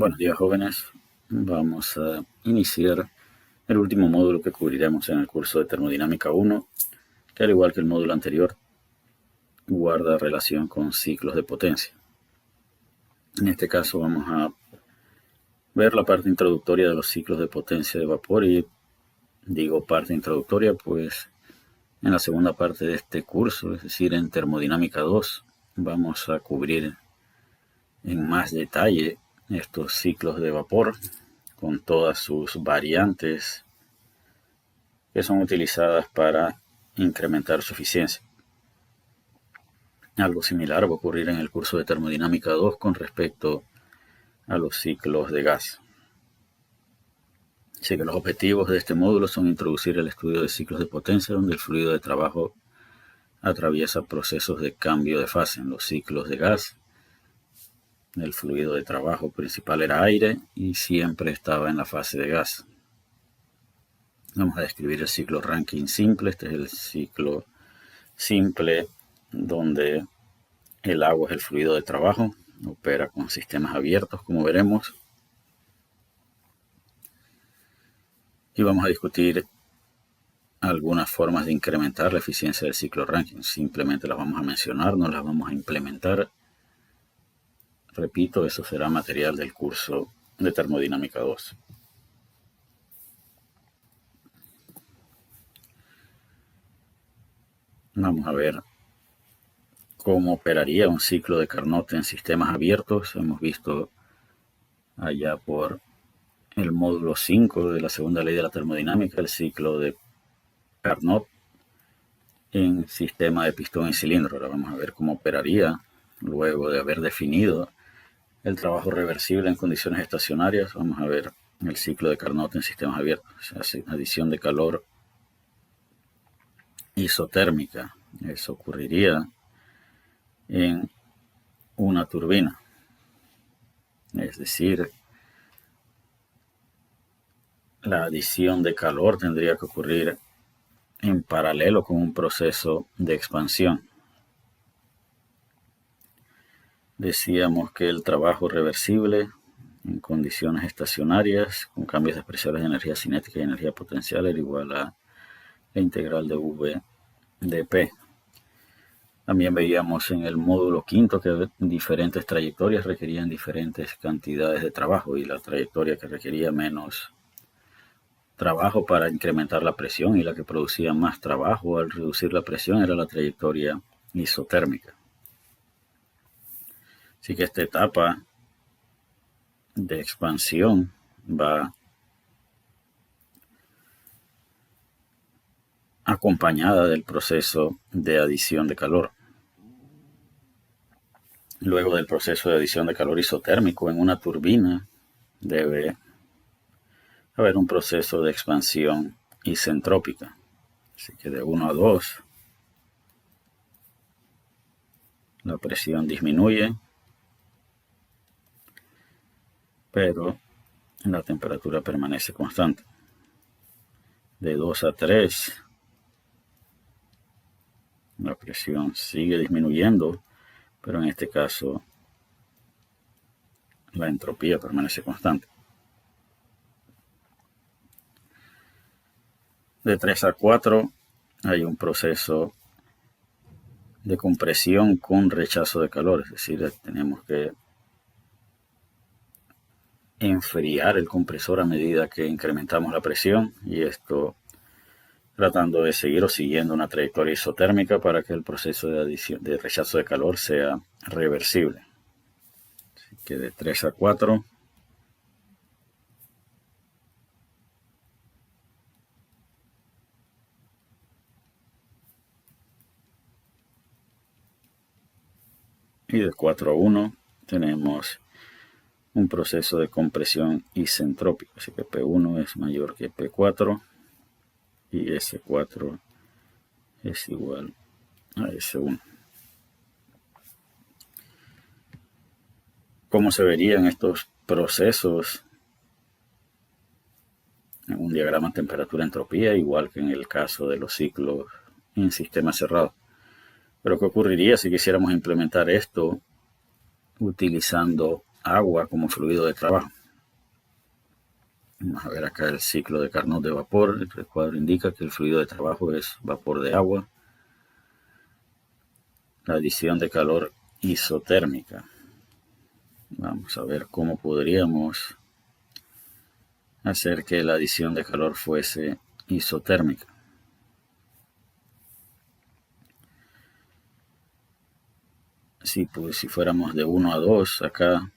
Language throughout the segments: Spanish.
Buenos días, jóvenes. Vamos a iniciar el último módulo que cubriremos en el curso de Termodinámica 1, que al igual que el módulo anterior, guarda relación con ciclos de potencia. En este caso vamos a ver la parte introductoria de los ciclos de potencia de vapor, y digo parte introductoria pues en la segunda parte de este curso, es decir, en Termodinámica 2, vamos a cubrir en más detalle estos ciclos de vapor con todas sus variantes que son utilizadas para incrementar su eficiencia. Algo similar va a ocurrir en el curso de Termodinámica 2 con respecto a los ciclos de gas. Así que los objetivos de este módulo son introducir el estudio de ciclos de potencia donde el fluido de trabajo atraviesa procesos de cambio de fase. En los ciclos de gas, el fluido de trabajo principal era aire y siempre estaba en la fase de gas. Vamos a describir el ciclo Rankine simple. Este es el ciclo simple donde el agua es el fluido de trabajo, opera con sistemas abiertos, como veremos. Y vamos a discutir algunas formas de incrementar la eficiencia del ciclo Rankine. Simplemente las vamos a mencionar, no las vamos a implementar. Repito, eso será material del curso de Termodinámica 2. Vamos a ver cómo operaría un ciclo de Carnot en sistemas abiertos. Hemos visto allá por el módulo 5 de la segunda ley de la termodinámica el ciclo de Carnot en sistema de pistón y cilindro. Ahora vamos a ver cómo operaría luego de haber definido el trabajo reversible en condiciones estacionarias. Vamos a ver el ciclo de Carnot en sistemas abiertos, o sea, adición de calor isotérmica. Eso ocurriría en una turbina, es decir, la adición de calor tendría que ocurrir en paralelo con un proceso de expansión. Decíamos que el trabajo reversible en condiciones estacionarias con cambios de expresiones de energía cinética y energía potencial era igual a la integral de V de P. También veíamos en el módulo 5 que diferentes trayectorias requerían diferentes cantidades de trabajo, y la trayectoria que requería menos trabajo para incrementar la presión y la que producía más trabajo al reducir la presión era la trayectoria isotérmica. Así que esta etapa de expansión va acompañada del proceso de adición de calor. Luego del proceso de adición de calor isotérmico en una turbina debe haber un proceso de expansión isentrópica. Así que de 1 a 2 la presión disminuye, pero la temperatura permanece constante. De 2 a 3 la presión sigue disminuyendo, pero en este caso la entropía permanece constante. De 3 a 4 hay un proceso de compresión con rechazo de calor, es decir, tenemos que enfriar el compresor a medida que incrementamos la presión, y esto tratando de seguir o siguiendo una trayectoria isotérmica para que el proceso de rechazo de calor sea reversible. Así que de 3 a 4 y de 4 a 1 tenemos un proceso de compresión isentrópico, así que P1 es mayor que P4 y S4 es igual a S1. ¿Cómo se verían estos procesos en un diagrama temperatura-entropía, igual que en el caso de los ciclos en sistema cerrado? Pero ¿qué ocurriría si quisiéramos implementar esto utilizando agua como fluido de trabajo. Vamos a ver acá el ciclo de Carnot de vapor. El recuadro indica que el fluido de trabajo es vapor de agua. La adición de calor isotérmica. Vamos a ver cómo podríamos hacer que la adición de calor fuese isotérmica. Si fuéramos de 1 a 2, acá,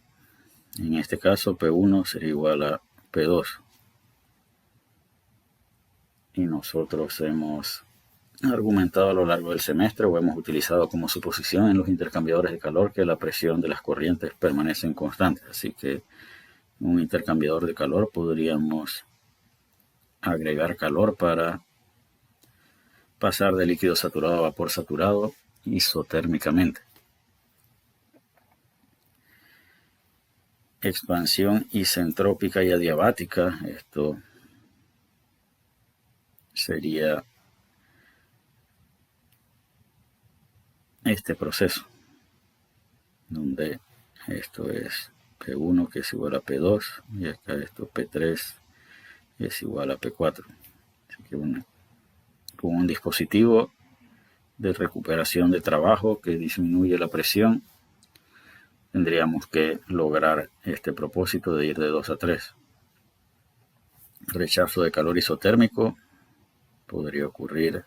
en este caso, P1 sería igual a P2. Y nosotros hemos argumentado a lo largo del semestre o hemos utilizado como suposición en los intercambiadores de calor que la presión de las corrientes permanecen constantes. Así que en un intercambiador de calor podríamos agregar calor para pasar de líquido saturado a vapor saturado isotérmicamente. Expansión isentrópica y adiabática. Esto sería este proceso, donde esto es P1 que es igual a P2 y acá esto P3 es igual a P4. Así que con un dispositivo de recuperación de trabajo que disminuye la presión, tendríamos que lograr este propósito de ir de 2 a 3. Rechazo de calor isotérmico podría ocurrir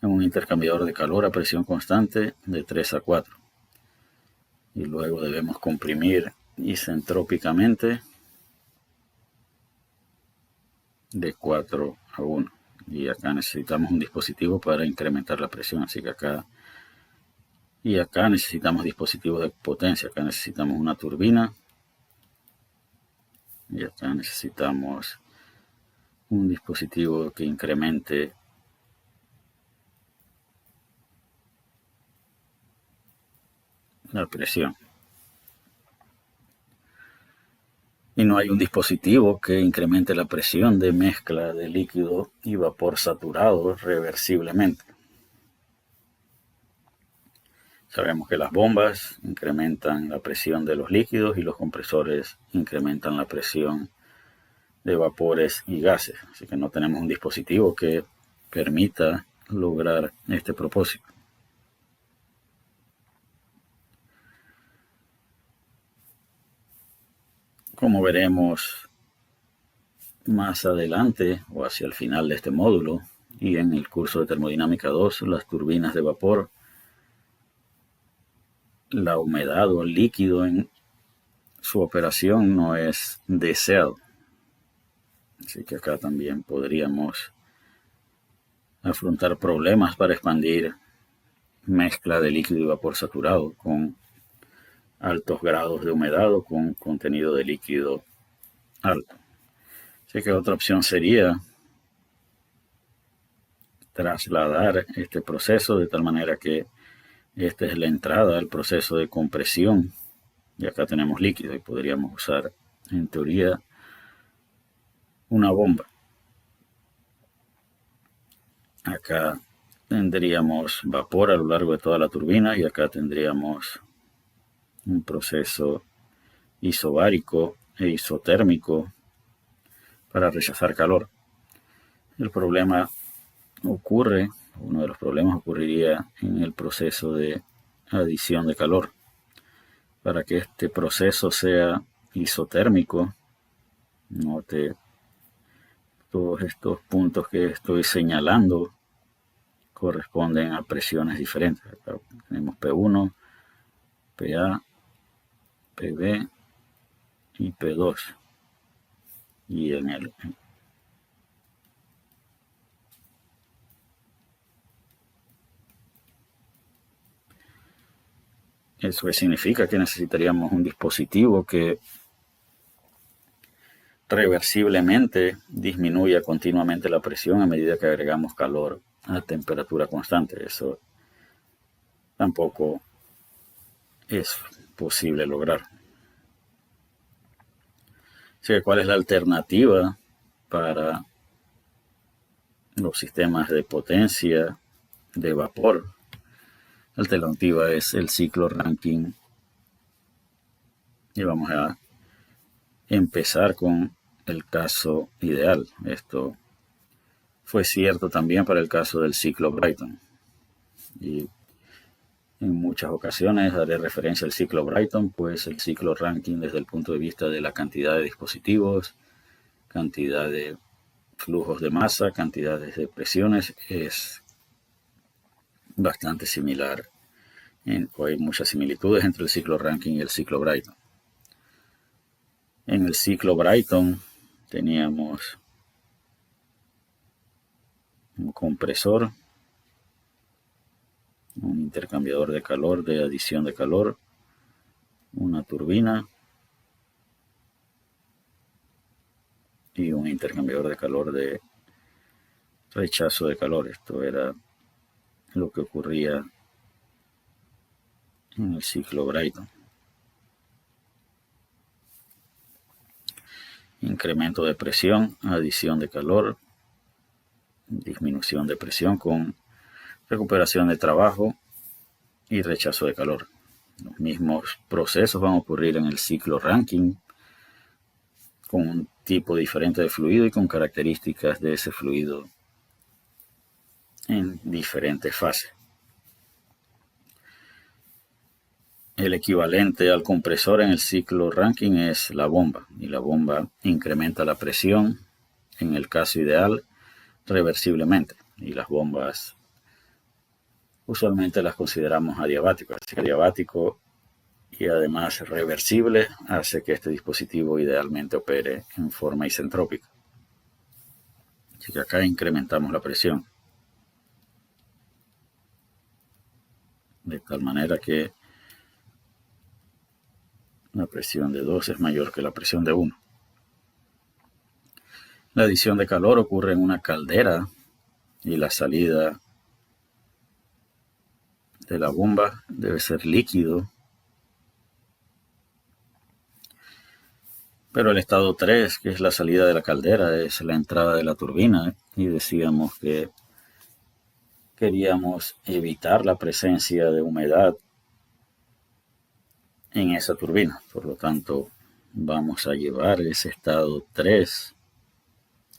en un intercambiador de calor a presión constante de 3 a 4. Y luego debemos comprimir isentrópicamente de 4 a 1. Y acá necesitamos un dispositivo para incrementar la presión. Así que acá necesitamos dispositivos de potencia. Acá necesitamos una turbina. Y acá necesitamos un dispositivo que incremente la presión. Y no hay un dispositivo que incremente la presión de mezcla de líquido y vapor saturado reversiblemente. Sabemos que las bombas incrementan la presión de los líquidos y los compresores incrementan la presión de vapores y gases. Así que no tenemos un dispositivo que permita lograr este propósito. Como veremos más adelante o hacia el final de este módulo y en el curso de termodinámica 2, las turbinas de vapor, la humedad o el líquido en su operación no es deseado. Así que acá también podríamos afrontar problemas para expandir mezcla de líquido y vapor saturado con altos grados de humedad o con contenido de líquido alto. Así que otra opción sería trasladar este proceso de tal manera que esta es la entrada al proceso de compresión y acá tenemos líquido y podríamos usar en teoría una bomba. Acá tendríamos vapor a lo largo de toda la turbina y acá tendríamos un proceso isobárico e isotérmico para rechazar calor. El problema ocurre, uno de los problemas ocurriría en el proceso de adición de calor. Para que este proceso sea isotérmico, note todos estos puntos que estoy señalando corresponden a presiones diferentes. Acá tenemos P1, PA, PB y P2. Y eso significa que necesitaríamos un dispositivo que reversiblemente disminuya continuamente la presión a medida que agregamos calor a temperatura constante. Eso tampoco es posible lograr. Así que, ¿cuál es la alternativa para los sistemas de potencia de vapor? La alternativa es el ciclo Rankine Y vamos a empezar con el caso ideal. Esto fue cierto también para el caso del ciclo Brighton. Y en muchas ocasiones haré referencia al ciclo Brighton, pues el ciclo ranking desde el punto de vista de la cantidad de dispositivos, cantidad de flujos de masa, cantidades de presiones, es bastante similar. Hay muchas similitudes entre el ciclo ranking y el ciclo Brighton. En el ciclo Brighton teníamos un compresor, un intercambiador de calor de adición de calor, una turbina y un intercambiador de calor de rechazo de calor. Esto era lo que ocurría en el ciclo Brighton. Incremento de presión, adición de calor, disminución de presión con recuperación de trabajo y rechazo de calor. Los mismos procesos van a ocurrir en el ciclo ranking con un tipo diferente de fluido y con características de ese fluido en diferentes fases. El equivalente al compresor en el ciclo ranking es la bomba, y la bomba incrementa la presión, en el caso ideal, reversiblemente. Y las bombas usualmente las consideramos adiabáticas. Así que adiabático y además reversible hace que este dispositivo idealmente opere en forma isentrópica. Así que acá incrementamos la presión. De tal manera que la presión de 2 es mayor que la presión de 1. La adición de calor ocurre en una caldera y la salida de la bomba debe ser líquido. Pero el estado 3, que es la salida de la caldera, es la entrada de la turbina, y decíamos que queríamos evitar la presencia de humedad en esa turbina. Por lo tanto, vamos a llevar ese estado 3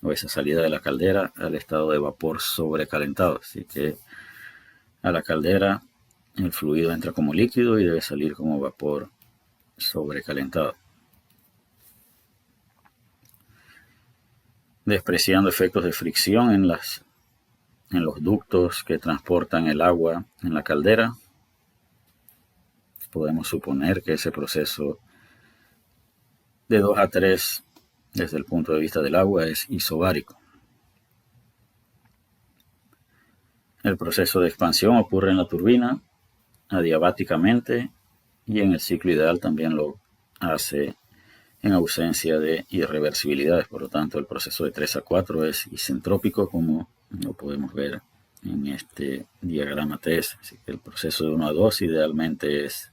o esa salida de la caldera al estado de vapor sobrecalentado. Así que a la caldera el fluido entra como líquido y debe salir como vapor sobrecalentado. Despreciando efectos de fricción en los ductos que transportan el agua en la caldera, podemos suponer que ese proceso de 2 a 3 desde el punto de vista del agua es isobárico. El proceso de expansión ocurre en la turbina adiabáticamente y en el ciclo ideal también lo hace en ausencia de irreversibilidades. Por lo tanto, el proceso de 3 a 4 es isentrópico, como lo podemos ver en este diagrama TS. Así que el proceso de 1 a 2 idealmente es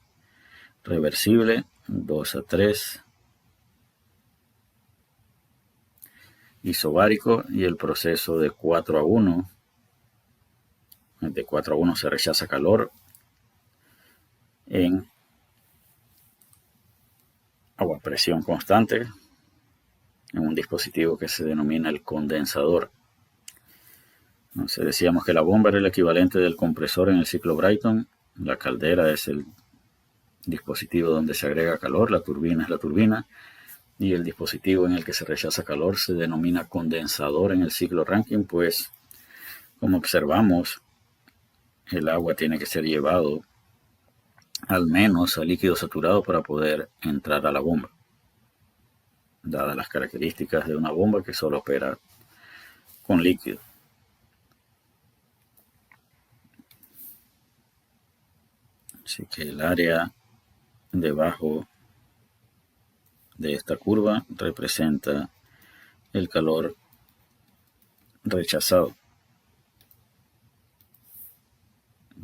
reversible, 2 a 3 isobárico, y el proceso de 4 a 1, de 4 a 1 se rechaza calor en agua a presión constante en un dispositivo que se denomina el condensador. Entonces decíamos que la bomba era el equivalente del compresor en el ciclo Brighton, la caldera es el dispositivo donde se agrega calor, la turbina es la turbina, y el dispositivo en el que se rechaza calor se denomina condensador en el ciclo Rankine, pues como observamos, el agua tiene que ser llevado al menos a líquido saturado para poder entrar a la bomba, dadas las características de una bomba que solo opera con líquido. Así que el área debajo de esta curva representa el calor rechazado.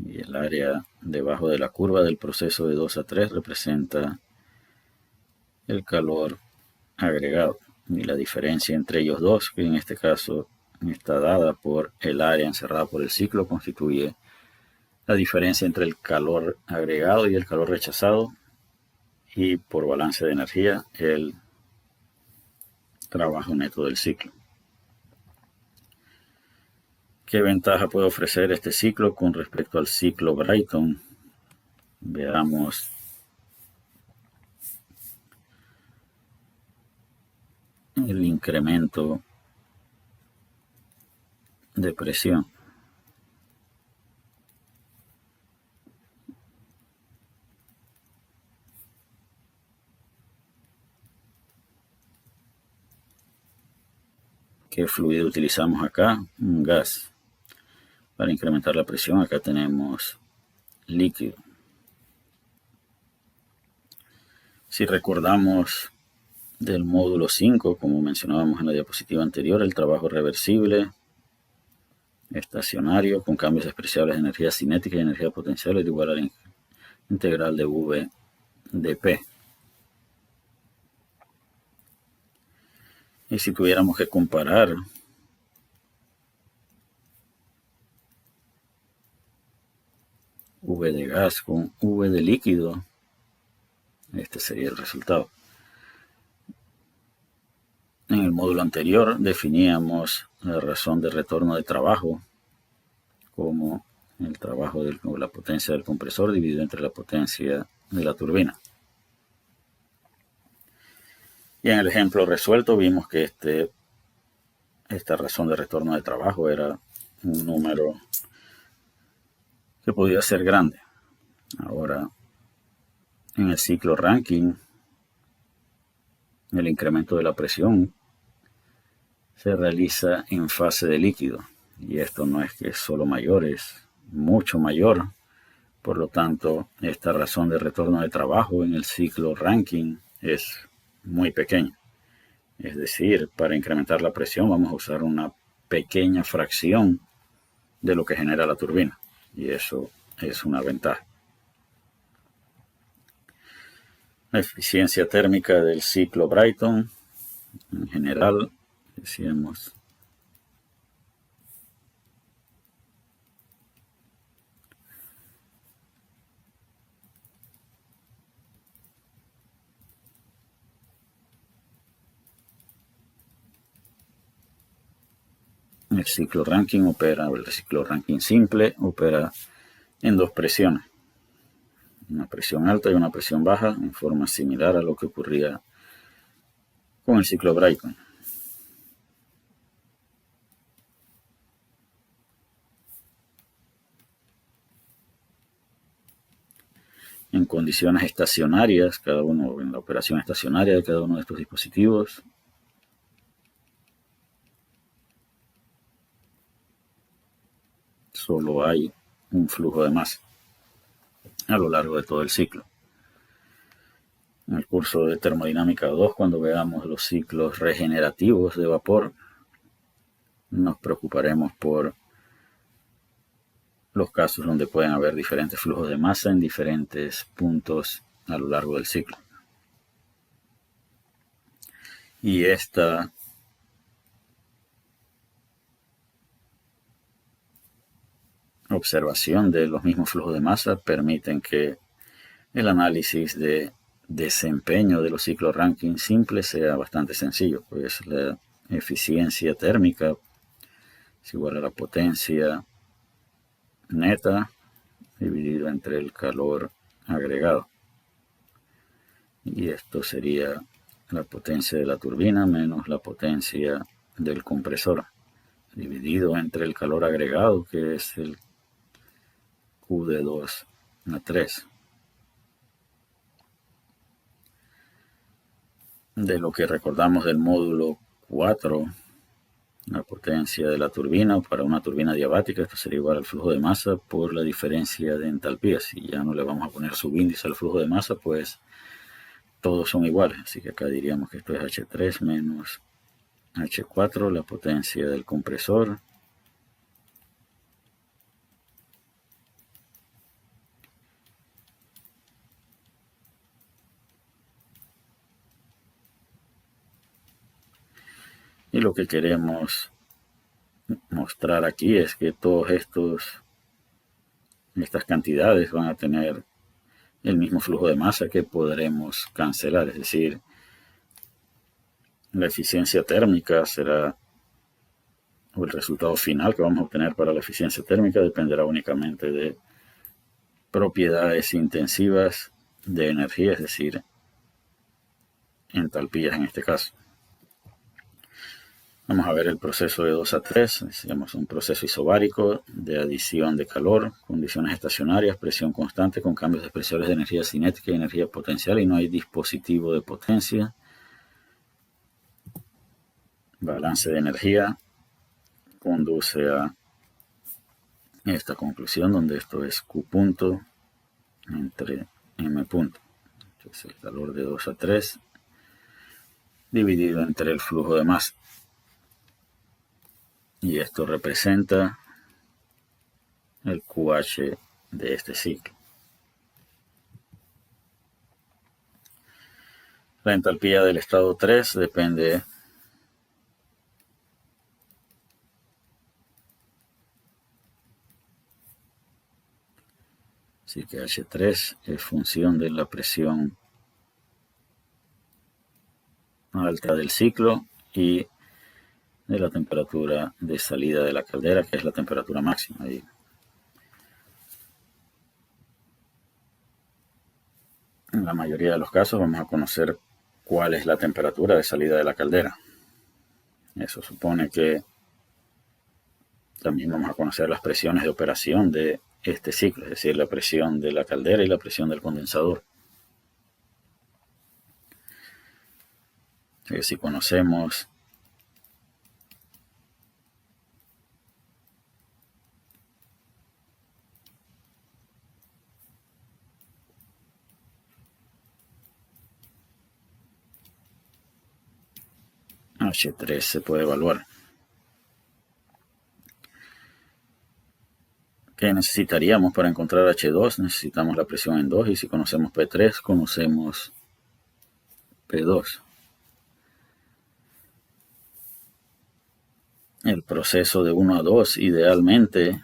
Y el área debajo de la curva del proceso de 2 a 3 representa el calor agregado. Y la diferencia entre ellos dos, que en este caso está dada por el área encerrada por el ciclo, constituye la diferencia entre el calor agregado y el calor rechazado. y por balance de energía el trabajo neto del ciclo. ¿Qué ventaja puede ofrecer este ciclo con respecto al ciclo Brayton? Veamos el incremento de presión. ¿Qué fluido utilizamos acá? Un gas. Para incrementar la presión acá tenemos líquido. Si recordamos del módulo 5, como mencionábamos en la diapositiva anterior, el trabajo reversible, estacionario, con cambios despreciables de energía cinética y energía potencial es igual a la integral de V de P. Y si tuviéramos que comparar V de gas con V de líquido, este sería el resultado. En el módulo anterior definíamos la razón de retorno de trabajo como el trabajo de la potencia del compresor dividido entre la potencia de la turbina. Y en el ejemplo resuelto vimos que esta razón de retorno de trabajo era un número que podía ser grande. Ahora, en el ciclo Rankine, el incremento de la presión se realiza en fase de líquido. Y esto no es que es solo mayor, es mucho mayor. Por lo tanto, esta razón de retorno de trabajo en el ciclo Rankine es muy pequeña. Es decir, para incrementar la presión vamos a usar una pequeña fracción de lo que genera la turbina. Y eso es una ventaja. La eficiencia térmica del ciclo Brayton, en general, decíamos, el ciclo Rankine opera, el ciclo Rankine simple opera en dos presiones, una presión alta y una presión baja, en forma similar a lo que ocurría con el ciclo Brayton. En condiciones estacionarias, en la operación estacionaria de cada uno de estos dispositivos, solo hay un flujo de masa a lo largo de todo el ciclo. En el curso de termodinámica 2, cuando veamos los ciclos regenerativos de vapor, nos preocuparemos por los casos donde pueden haber diferentes flujos de masa en diferentes puntos a lo largo del ciclo. Y esta observación de los mismos flujos de masa permiten que el análisis de desempeño de los ciclos Rankine simples sea bastante sencillo, pues la eficiencia térmica es igual a la potencia neta dividido entre el calor agregado. Y esto sería la potencia de la turbina menos la potencia del compresor, dividido entre el calor agregado, que es el Q de 2 a 3. De lo que recordamos del módulo 4, la potencia de la turbina para una turbina diabática, esto sería igual al flujo de masa por la diferencia de entalpía. Si ya no le vamos a poner subíndice al flujo de masa, pues todos son iguales. Así que acá diríamos que esto es H3 menos H4, la potencia del compresor. Y lo que queremos mostrar aquí es que todos estas cantidades van a tener el mismo flujo de masa que podremos cancelar, es decir, la eficiencia térmica será, o el resultado final que vamos a obtener para la eficiencia térmica dependerá únicamente de propiedades intensivas de energía, es decir, entalpías en este caso. Vamos a ver el proceso de 2 a 3, decíamos un proceso isobárico de adición de calor, condiciones estacionarias, presión constante con cambios de expresores de energía cinética y energía potencial y no hay dispositivo de potencia. Balance de energía conduce a esta conclusión donde esto es Q punto entre M punto. Entonces el calor de 2 a 3 dividido entre el flujo de masa. Y esto representa el QH de este ciclo. La entalpía del estado 3 depende así que H3 es función de la presión alta del ciclo y de la temperatura de salida de la caldera, que es la temperatura máxima. Y en la mayoría de los casos vamos a conocer cuál es la temperatura de salida de la caldera. Eso supone que también vamos a conocer las presiones de operación de este ciclo, es decir, la presión de la caldera y la presión del condensador. Si conocemos H3 se puede evaluar. ¿Qué necesitaríamos para encontrar H2? Necesitamos la presión en 2 y si conocemos P3, conocemos P2. El proceso de 1 a 2 idealmente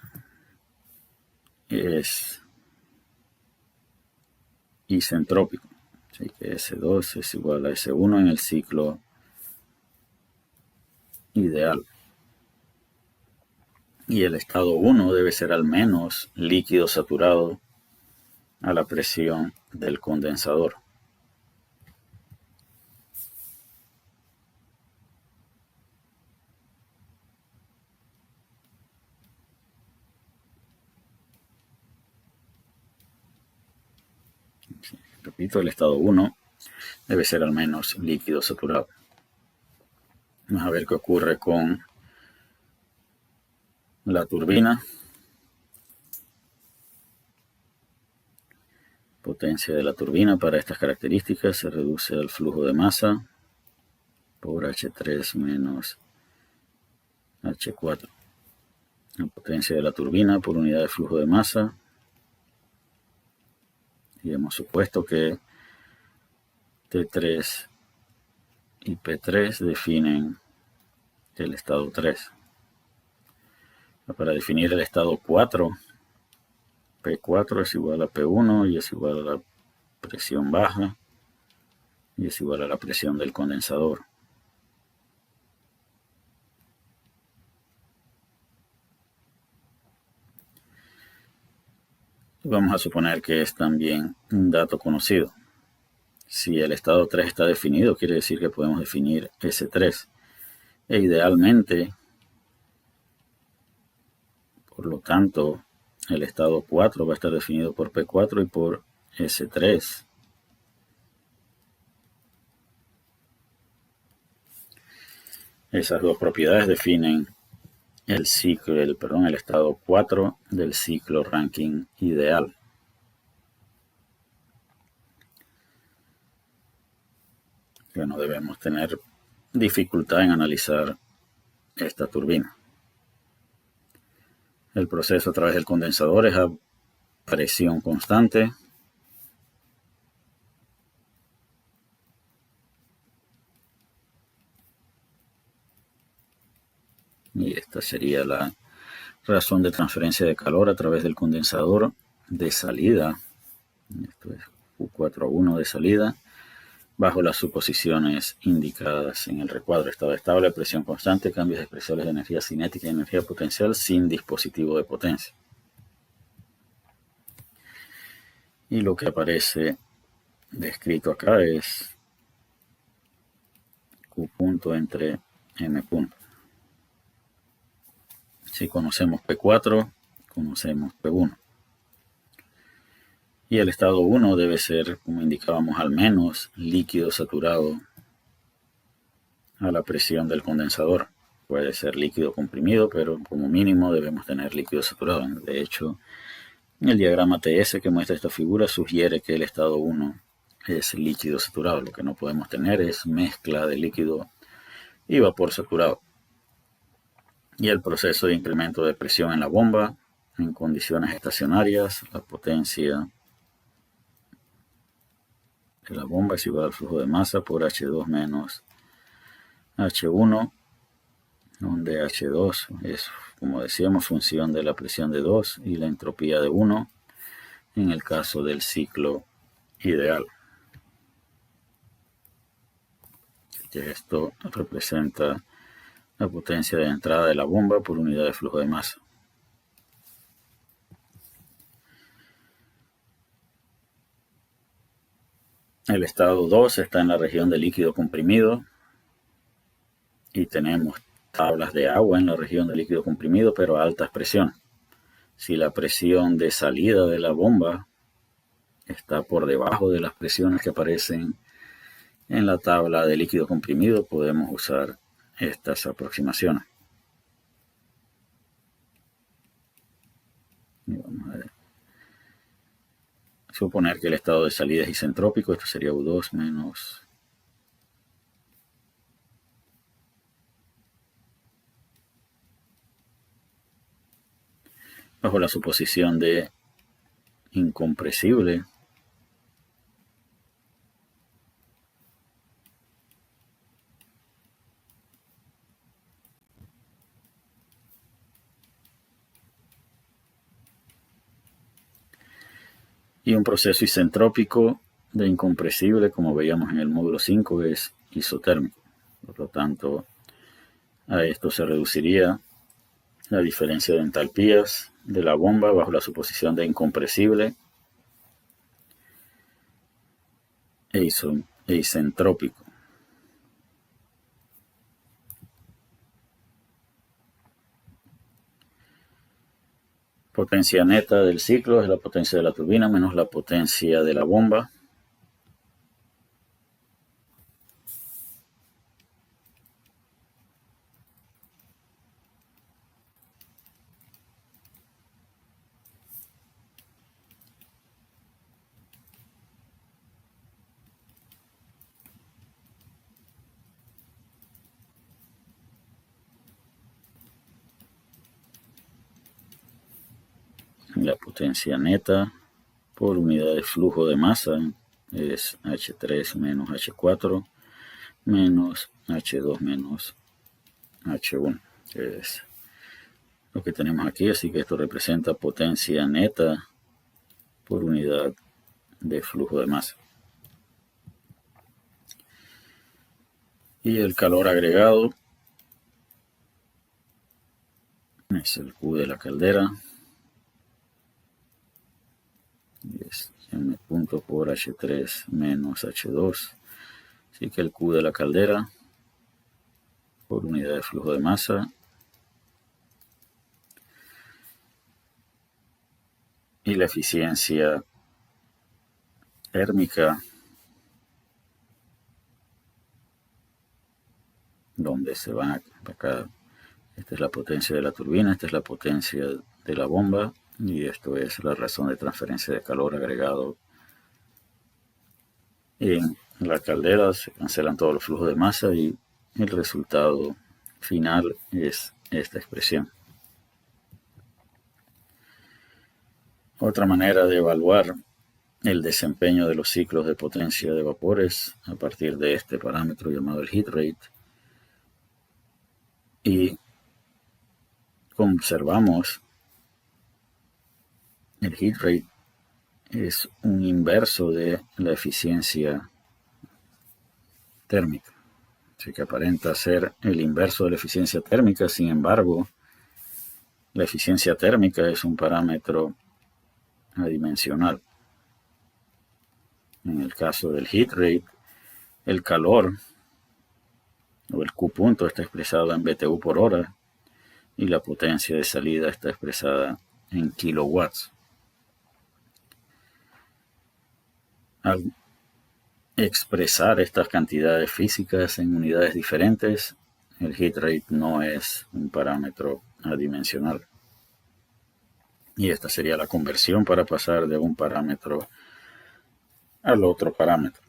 es isentrópico. Así que S2 es igual a S1 en el ciclo ideal. Y el estado 1 debe ser al menos líquido saturado a la presión del condensador. Repito, el estado 1 debe ser al menos líquido saturado. Vamos a ver qué ocurre con la turbina. Potencia de la turbina para estas características se reduce al flujo de masa por H3 menos H4. La potencia de la turbina por unidad de flujo de masa. Y hemos supuesto que T3 y P3 definen el estado 3. Para definir el estado 4, P4 es igual a P1 y es igual a la presión baja y es igual a la presión del condensador. Vamos a suponer que es también un dato conocido. Si el estado 3 está definido, quiere decir que podemos definir S3. E idealmente, por lo tanto, el estado 4 va a estar definido por P4 y por S3. Esas dos propiedades definen el estado 4 del ciclo Rankine ideal. Que no debemos tener dificultad en analizar esta turbina. El proceso a través del condensador es a presión constante. Y esta sería la razón de transferencia de calor a través del condensador de salida Esto es Q4A1 de salida, bajo las suposiciones indicadas en el recuadro. Estado estable, presión constante, cambios especiales de energía cinética y energía potencial sin dispositivo de potencia. Y lo que aparece descrito acá es Q punto entre M punto. Si conocemos P4, conocemos P1. Y el estado 1 debe ser, como indicábamos, al menos líquido saturado a la presión del condensador. Puede ser líquido comprimido, pero como mínimo debemos tener líquido saturado. De hecho, el diagrama TS que muestra esta figura sugiere que el estado 1 es líquido saturado. Lo que no podemos tener es mezcla de líquido y vapor saturado. Y el proceso de incremento de presión en la bomba en condiciones estacionarias, la potencia de la bomba es igual al flujo de masa por H2 menos H1, donde H2 es, como decíamos, función de la presión de 2 y la entropía de 1 en el caso del ciclo ideal. Esto representa la potencia de entrada de la bomba por unidad de flujo de masa. El estado 2 está en la región de líquido comprimido y tenemos tablas de agua en la región de líquido comprimido, pero a altas presiones. Si la presión de salida de la bomba está por debajo de las presiones que aparecen en la tabla de líquido comprimido, podemos usar estas aproximaciones. Y vamos a ver. Suponer que el estado de salida es isentrópico, esto sería U2 menos bajo la suposición de incompresible. Y un proceso isentrópico de incompresible, como veíamos en el módulo 5, es isotérmico. Por lo tanto, a esto se reduciría la diferencia de entalpías de la bomba bajo la suposición de incompresible e isentrópico. Potencia neta del ciclo es la potencia de la turbina menos la potencia de la bomba. La potencia neta por unidad de flujo de masa es H3 menos H4 menos H2 menos H1, que es lo que tenemos aquí. Así que esto representa potencia neta por unidad de flujo de masa. Y el calor agregado es el Q de la caldera. Y es M punto por H3 menos H2. Así que el Q de la caldera por unidad de flujo de masa y la eficiencia térmica, donde se van acá. Esta es la potencia de la turbina, esta es la potencia de la bomba y esto es la razón de transferencia de calor agregado en la caldera. Se cancelan todos los flujos de masa y el resultado final es esta expresión. Otra manera de evaluar el desempeño de los ciclos de potencia de vapores a partir de este parámetro llamado el heat rate. Y observamos el heat rate es un inverso de la eficiencia térmica. Así que aparenta ser el inverso de la eficiencia térmica. Sin embargo, la eficiencia térmica es un parámetro adimensional. En el caso del heat rate, el calor o el Q punto está expresado en BTU por hora y la potencia de salida está expresada en kilowatts. Al expresar estas cantidades físicas en unidades diferentes, el heat rate no es un parámetro adimensional. Y esta sería la conversión para pasar de un parámetro al otro parámetro.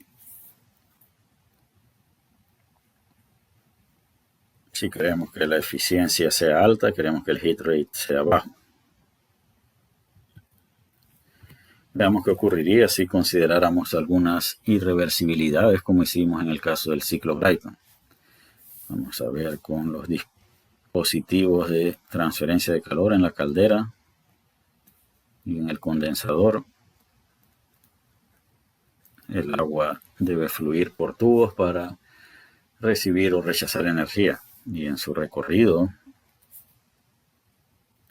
Si queremos que la eficiencia sea alta, queremos que el heat rate sea bajo. Veamos qué ocurriría si consideráramos algunas irreversibilidades como hicimos en el caso del ciclo Brayton. Vamos a ver con los dispositivos de transferencia de calor en la caldera y en el condensador. El agua debe fluir por tubos para recibir o rechazar energía, y en su recorrido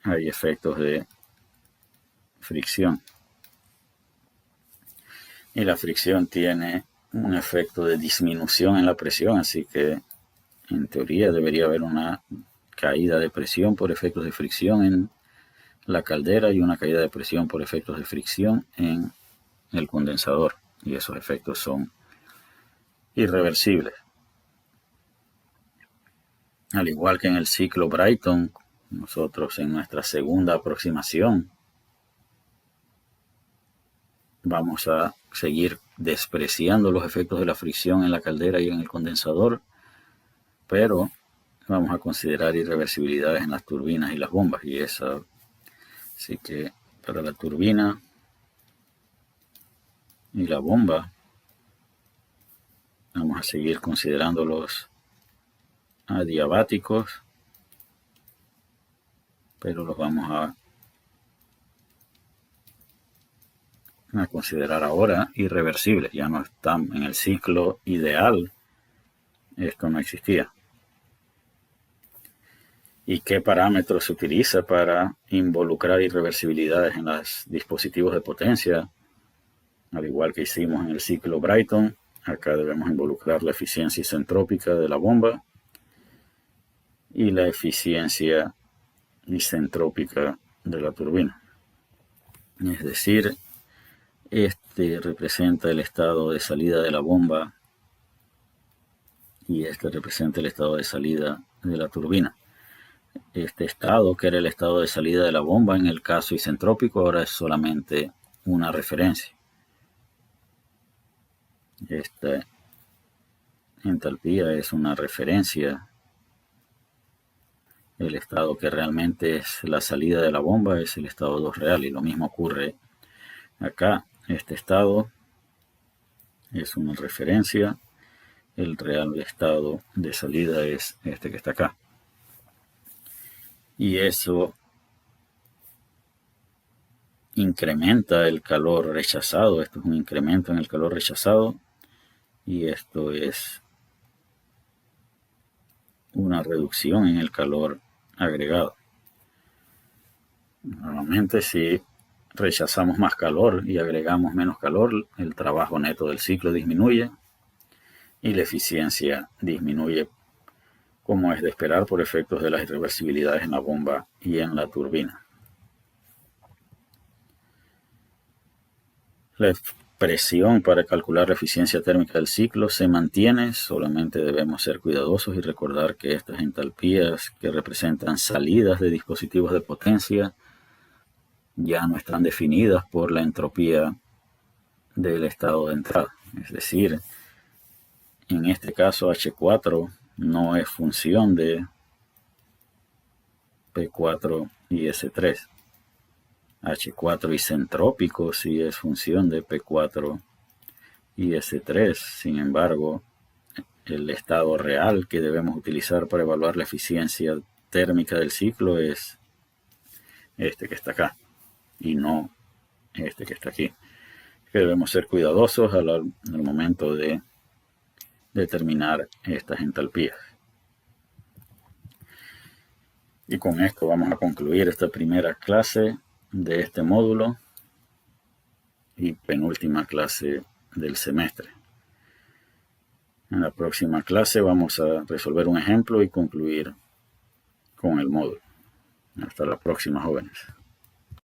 hay efectos de fricción. Y la fricción tiene un efecto de disminución en la presión, así que en teoría debería haber una caída de presión por efectos de fricción en la caldera y una caída de presión por efectos de fricción en el condensador, y esos efectos son irreversibles. Al igual que en el ciclo Brayton, nosotros en nuestra segunda aproximación vamos a seguir despreciando los efectos de la fricción en la caldera y en el condensador, pero vamos a considerar irreversibilidades en las turbinas y las bombas, y esa, así que para la turbina y la bomba vamos a seguir considerando los adiabáticos, pero los vamos a considerar ahora irreversibles. Ya no están en el ciclo ideal, esto no existía. ¿Y qué parámetros se utiliza para involucrar irreversibilidades en los dispositivos de potencia? Al igual que hicimos en el ciclo Brayton, acá debemos involucrar la eficiencia isentrópica de la bomba y la eficiencia isentrópica de la turbina. Es decir, este representa el estado de salida de la bomba y este representa el estado de salida de la turbina. Este estado, que era el estado de salida de la bomba en el caso isentrópico, ahora es solamente una referencia. Esta entalpía es una referencia. El estado que realmente es la salida de la bomba es el estado 2 real, y lo mismo ocurre acá. Este estado es una referencia, el real estado de salida es este que está acá. Y eso incrementa el calor rechazado. Esto es un incremento en el calor rechazado y esto es una reducción en el calor agregado. Normalmente, si rechazamos más calor y agregamos menos calor, el trabajo neto del ciclo disminuye y la eficiencia disminuye, como es de esperar por efectos de las irreversibilidades en la bomba y en la turbina. La expresión para calcular la eficiencia térmica del ciclo se mantiene, solamente debemos ser cuidadosos y recordar que estas entalpías que representan salidas de dispositivos de potencia ya no están definidas por la entropía del estado de entrada. Es decir, en este caso H4 no es función de P4 y S3. H4 isentrópico sí es función de P4 y S3. Sin embargo, el estado real que debemos utilizar para evaluar la eficiencia térmica del ciclo es este que está acá y no este que está aquí. que debemos ser cuidadosos al momento de determinar estas entalpías. Y con esto vamos a concluir esta primera clase de este módulo y penúltima clase del semestre. En la próxima clase vamos a resolver un ejemplo y concluir con el módulo. Hasta la próxima, jóvenes.